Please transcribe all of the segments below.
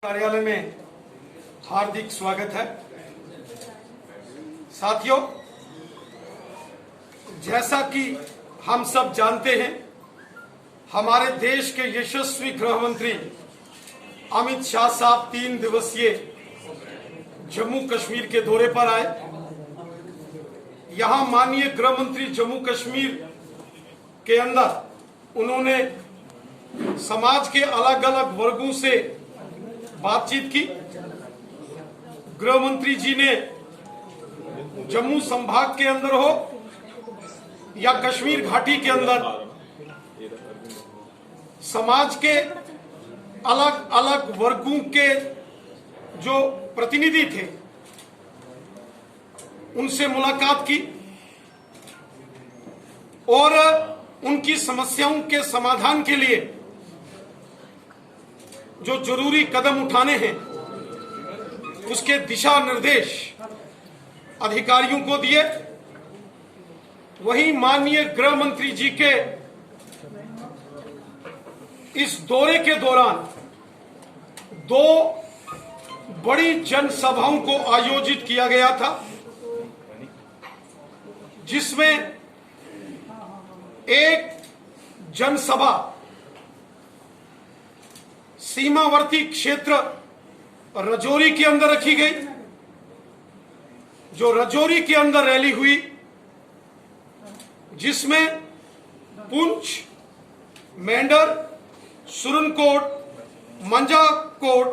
कार्यालय में हार्दिक स्वागत है। साथियों, जैसा कि हम सब जानते हैं, हमारे देश के यशस्वी गृह मंत्री अमित शाह साहब 3 दिवसीय जम्मू कश्मीर के दौरे पर आए। यहां माननीय गृह मंत्री जम्मू कश्मीर के अंदर उन्होंने समाज के अलग अलग वर्गों से बातचीत की। गृह मंत्री जी ने जम्मू संभाग के अंदर हो या कश्मीर घाटी के अंदर समाज के अलग अलग वर्गों के जो प्रतिनिधि थे उनसे मुलाकात की और उनकी समस्याओं के समाधान के लिए जो जरूरी कदम उठाने हैं उसके दिशा निर्देश अधिकारियों को दिए। वहीं माननीय गृह मंत्री जी के इस दौरे के दौरान 2 बड़ी जनसभाओं को आयोजित किया गया था, जिसमें एक जनसभा सीमावर्ती क्षेत्र रजौरी के अंदर रखी गई। जो रजौरी के अंदर रैली हुई, जिसमें पुंछ, मेंढर, सुरनकोट, मंजाकोट,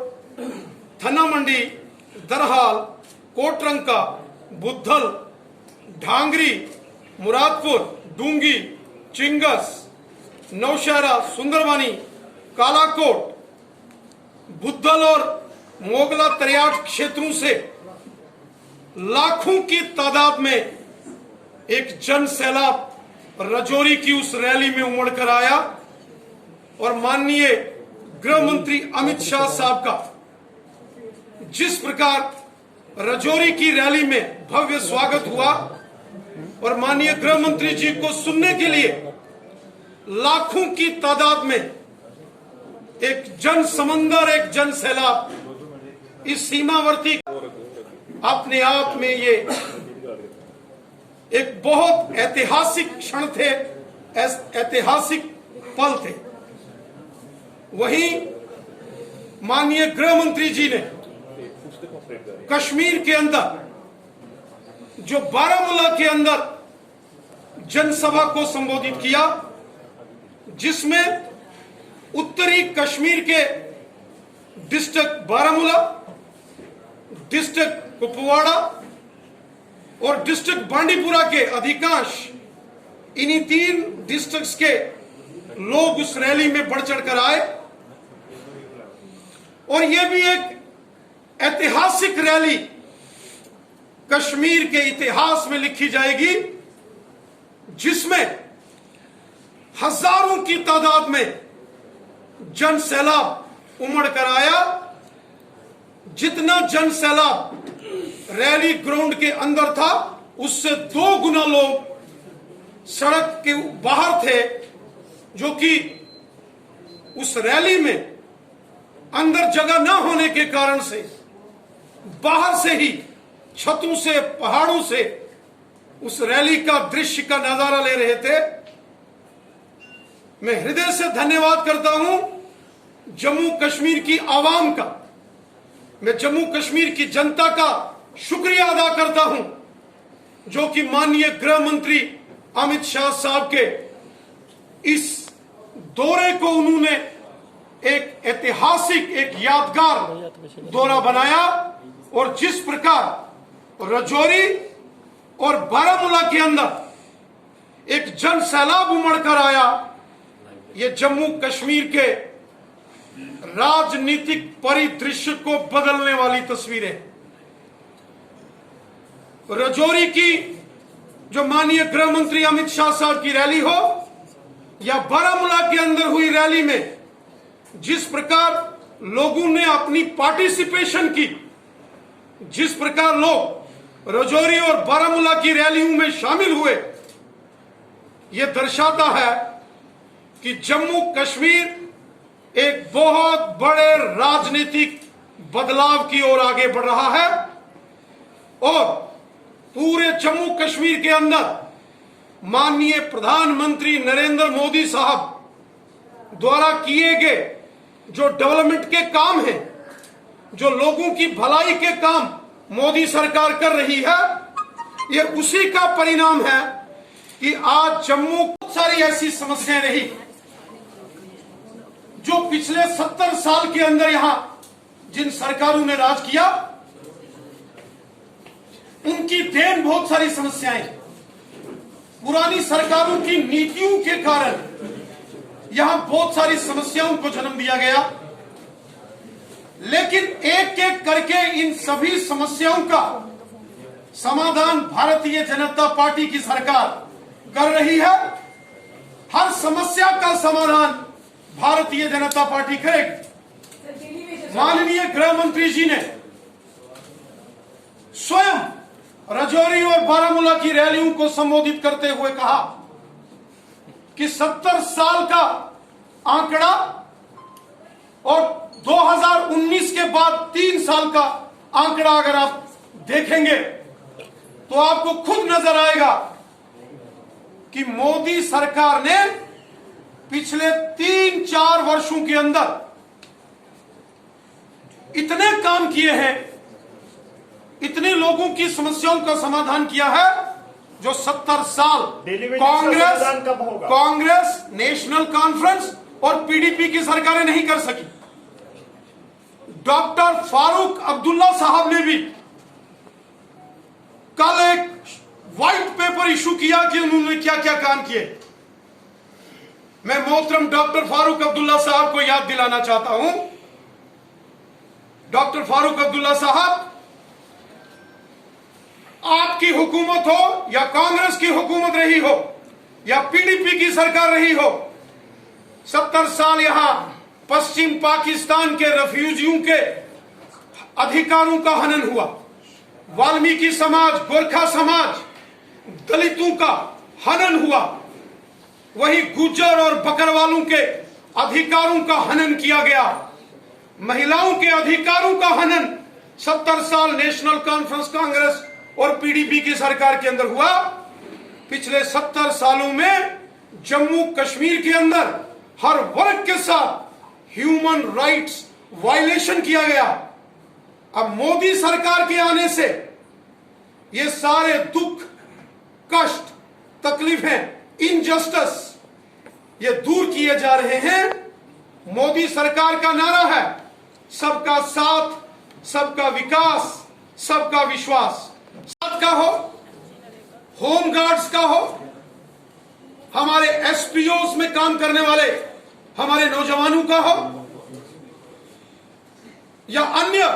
थना मंडी, दरहाल, कोटरंका, बुद्धल, ढांगरी, मुरादपुर, डूंगी, चिंगस, नौशहरा, सुंदरबानी, कालाकोट, बुद्धल और मोगला तरियाट क्षेत्रों से लाखों की तादाद में एक जन सैलाब रजौरी की उस रैली में उमड़ कर आया और माननीय गृह मंत्री अमित शाह साहब का जिस प्रकार रजौरी की रैली में भव्य स्वागत हुआ और माननीय गृह मंत्री जी को सुनने के लिए लाखों की तादाद में एक जन समंदर, एक जन सैलाब इस सीमावर्ती, अपने आप में ये एक बहुत ऐतिहासिक क्षण थे, ऐतिहासिक पल थे। वहीं माननीय गृह मंत्री जी ने कश्मीर के अंदर जो बारामूला के अंदर जनसभा को संबोधित किया, जिसमें उत्तरी कश्मीर के डिस्ट्रिक्ट बारामूला, डिस्ट्रिक्ट कुपवाड़ा और डिस्ट्रिक्ट बांडीपुरा के अधिकांश इन्हीं 3 डिस्ट्रिक्ट्स के लोग उस रैली में बढ़ चढ़कर आए और यह भी एक ऐतिहासिक रैली कश्मीर के इतिहास में लिखी जाएगी, जिसमें हजारों की तादाद में जन सैलाब उमड़ कर आया। जितना जन सैलाब रैली ग्राउंड के अंदर था, उससे 2 गुना लोग सड़क के बाहर थे, जो कि उस रैली में अंदर जगह न होने के कारण से बाहर से ही छतों से, पहाड़ों से उस रैली का दृश्य का नजारा ले रहे थे। मैं हृदय से धन्यवाद करता हूं जम्मू कश्मीर की आवाम का, मैं जम्मू कश्मीर की जनता का शुक्रिया अदा करता हूं, जो कि माननीय गृह मंत्री अमित शाह साहब के इस दौरे को उन्होंने एक ऐतिहासिक, एक यादगार दौरा बनाया और जिस प्रकार रजौरी और बारामूला के अंदर एक जन सैलाब उमड़ कर आया, ये जम्मू कश्मीर के राजनीतिक परिदृश्य को बदलने वाली तस्वीरें। रजौरी की जो माननीय गृह मंत्री अमित शाह साहब की रैली हो या बारामूला के अंदर हुई रैली में जिस प्रकार लोगों ने अपनी पार्टिसिपेशन की, जिस प्रकार लोग रजौरी और बारामूला की रैलियों में शामिल हुए, यह दर्शाता है कि जम्मू कश्मीर एक बहुत बड़े राजनीतिक बदलाव की ओर आगे बढ़ रहा है और पूरे जम्मू कश्मीर के अंदर माननीय प्रधानमंत्री नरेंद्र मोदी साहब द्वारा किए गए जो डेवलपमेंट के काम हैं, जो लोगों की भलाई के काम मोदी सरकार कर रही है, ये उसी का परिणाम है कि आज जम्मू बहुत सारी ऐसी समस्याएं रही जो पिछले 70 साल के अंदर यहां जिन सरकारों ने राज किया उनकी देन बहुत सारी समस्याएं, पुरानी सरकारों की नीतियों के कारण यहां बहुत सारी समस्याओं को जन्म दिया गया। लेकिन एक एक करके इन सभी समस्याओं का समाधान भारतीय जनता पार्टी की सरकार कर रही है। हर समस्या का समाधान भारतीय जनता पार्टी करेगी। माननीय गृह मंत्री जी ने स्वयं राजौरी और बारामूला की रैलियों को संबोधित करते हुए कहा कि 70 साल का आंकड़ा और 2019 के बाद 3 साल का आंकड़ा अगर आप देखेंगे तो आपको खुद नजर आएगा कि मोदी सरकार ने पिछले 3-4 वर्षों के अंदर इतने काम किए हैं, इतने लोगों की समस्याओं का समाधान किया है जो 70 साल कांग्रेस, नेशनल कॉन्फ्रेंस और पीडीपी की सरकारें नहीं कर सकी। डॉक्टर फारूक अब्दुल्ला साहब ने भी कल एक व्हाइट पेपर इशू किया कि उन्होंने क्या क्या काम किए। मैं मोहतरम डॉक्टर फारूक अब्दुल्ला साहब को याद दिलाना चाहता हूं। डॉक्टर फारूक अब्दुल्ला साहब, आपकी हुकूमत हो या कांग्रेस की हुकूमत रही हो या पीडीपी की सरकार रही हो, 70 साल यहां पश्चिम पाकिस्तान के रेफ्यूजियों के अधिकारों का हनन हुआ, वाल्मीकि समाज, गोरखा समाज, दलितों का हनन हुआ, वही गुज्जर और बकरवालों के अधिकारों का हनन किया गया, महिलाओं के अधिकारों का हनन 70 साल नेशनल कॉन्फ्रेंस, कांग्रेस और पीडीपी की सरकार के अंदर हुआ। पिछले 70 सालों में जम्मू कश्मीर के अंदर हर वर्ग के साथ ह्यूमन राइट्स वायलेशन किया गया। अब मोदी सरकार के आने से ये सारे दुख, कष्ट, तकलीफें, इनजस्टिस ये दूर किए जा रहे हैं। मोदी सरकार का नारा है सबका साथ, सबका विकास, सबका विश्वास। साथ का हो, होम गार्ड्स का हो, हमारे एसपीओस में काम करने वाले हमारे नौजवानों का हो, या अन्य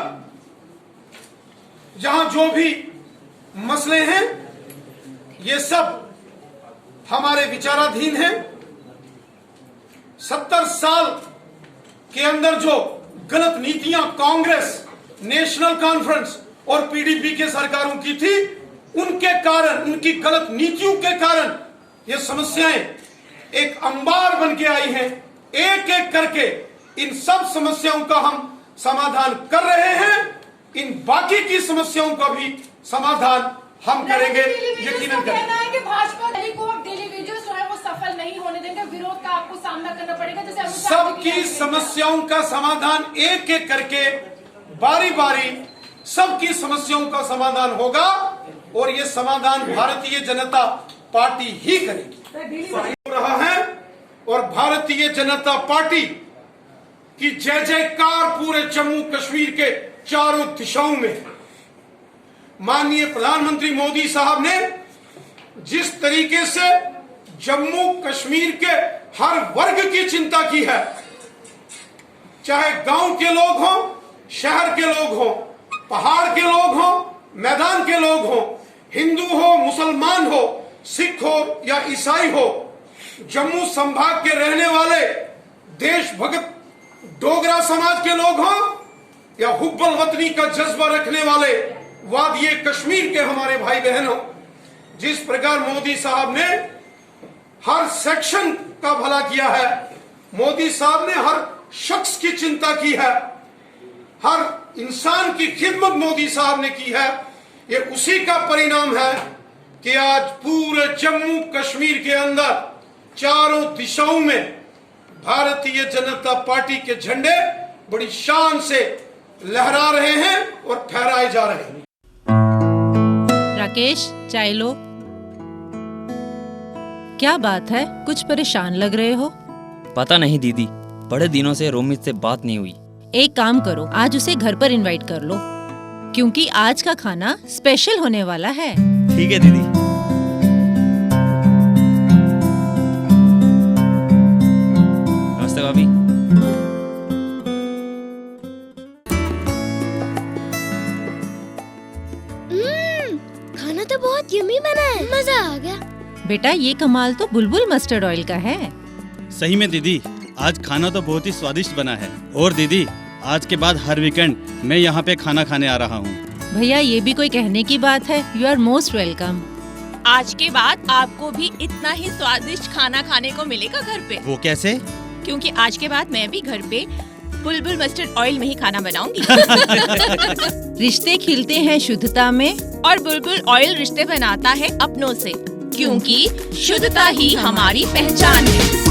जहां जो भी मसले हैं, ये सब हमारे विचाराधीन हैं। 70 साल के अंदर जो गलत नीतियां कांग्रेस, नेशनल कॉन्फ्रेंस और पीडीपी के सरकारों की थी, उनके कारण, उनकी गलत नीतियों के कारण ये समस्याएं एक अंबार बन के आई हैं। एक एक करके इन सब समस्याओं का हम समाधान कर रहे हैं। इन बाकी की समस्याओं का भी समाधान हम करेंगे, यकीनन करेंगे। कि भाजपा दिल्ली को दिल्ली विजय जो है वो सफल नहीं होने देंगे, विरोध का आपको सामना करना पड़ेगा। जैसे सबकी समस्याओं का समाधान एक एक करके बारी बारी सबकी समस्याओं का समाधान होगा और ये समाधान भारतीय जनता पार्टी ही करेगी। हो रहा है और भारतीय जनता पार्टी की जय जयकार पूरे जम्मू कश्मीर के चारों दिशाओं में। माननीय प्रधानमंत्री मोदी साहब ने जिस तरीके से जम्मू कश्मीर के हर वर्ग की चिंता की है, चाहे गांव के लोग हों, शहर के लोग हों, पहाड़ के लोग हों, मैदान के लोग हों, हिंदू हो, मुसलमान हो, सिख हो या ईसाई हो, जम्मू संभाग के रहने वाले देशभक्त डोगरा समाज के लोग हों या हुब्बल वतनी का जज्बा रखने वाले वादिये कश्मीर के हमारे भाई बहन हो, जिस प्रकार मोदी साहब ने हर सेक्शन का भला किया है, मोदी साहब ने हर शख्स की चिंता की है, हर इंसान की खिदमत मोदी साहब ने की है, ये उसी का परिणाम है कि आज पूरे जम्मू कश्मीर के अंदर चारों दिशाओं में भारतीय जनता पार्टी के झंडे बड़ी शान से लहरा रहे हैं और फहराए जा रहे हैं। राकेश, चाय लो। क्या बात है, कुछ परेशान लग रहे हो? पता नहीं दीदी, बड़े दिनों से रोमित से बात नहीं हुई। एक काम करो, आज उसे घर पर इनवाइट कर लो, क्योंकि आज का खाना स्पेशल होने वाला है। ठीक है दीदी। नमस्ते भाभी। खाना तो बहुत यम्मी बना है, मजा आ गया। बेटा, ये कमाल तो बुलबुल मस्टर्ड ऑयल का है। सही में दीदी, आज खाना तो बहुत ही स्वादिष्ट बना है। और दीदी, आज के बाद हर वीकेंड मैं यहाँ पे खाना खाने आ रहा हूँ। भैया, ये भी कोई कहने की बात है? You are most welcome. आज के बाद आपको भी इतना ही स्वादिष्ट खाना खाने को मिलेगा घर पे। वो कैसे? क्योंकि आज के बाद मैं भी घर पे बुलबुल मस्टर्ड ऑयल में ही खाना बनाऊंगी। रिश्ते खिलते हैं शुद्धता में, और बुलबुल ऑयल रिश्ते बनाता है अपनों से, क्योंकि शुद्धता ही हमारी पहचान है।